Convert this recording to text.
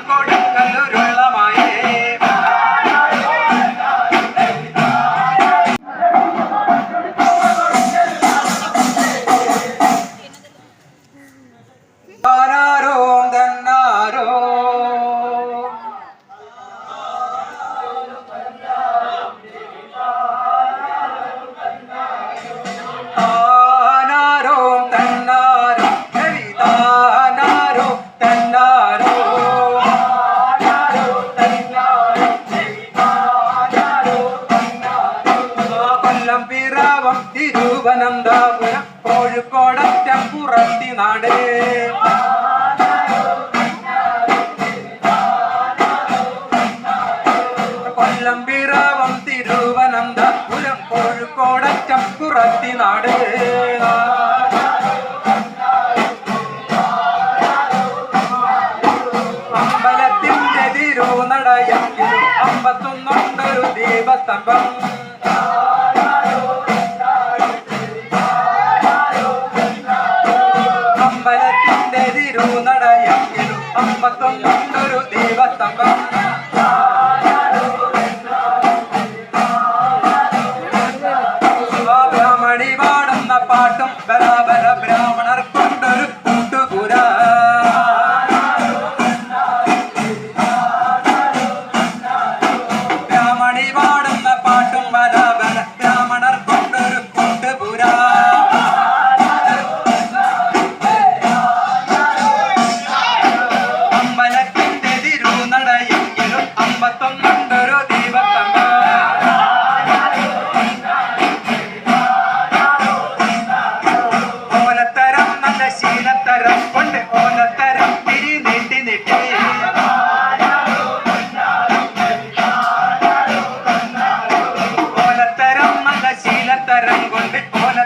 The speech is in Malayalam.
കൊടുക്കല്ലുരുള്ളമായേ ആരാരോ തന്നാരോ ആനാരോ തന്നാരോ താനാരോ തന്നാരോ കൊല്ലം പിറാവം തിരുവനന്തപുരം കോഴിക്കോടറ്റം പുറത്തിനാട് കൊല്ലം പിറാവം തിരുവനന്തപുരം കോഴിക്കോടറ്റം പുറത്തിനാട് അമ്പലത്തിന്റെ തിരുനടയെങ്കിൽ 51 ദീപസ്തംഭം അമ്പലത്തിന്റെ തിരുനടയെങ്കിൽ 51 ദീപസ്തംഭം ബ്രാഹ്മണി പാടുന്ന പാട്ടും ബരാബര ബ്രാഹ്മണർ കൊണ്ടൊരു കൂട്ടുപുര ബ്രാഹ്മണി പാടുന്ന പാട്ടും ബരാബര ബ്രാഹ്മണർ കൊണ്ടൊരു കൂട്ടുപുര അമ്പലത്തിന്റെ തിരുനടയെങ്കിലും 51 ദീപസ്തംഭം ശീലത്തരം കൊണ്ട് ഓലത്തരം തിരി നീട്ടി നീട്ടി ഓലത്തരം നല്ല ശീലത്തരം കൊണ്ട് ഓല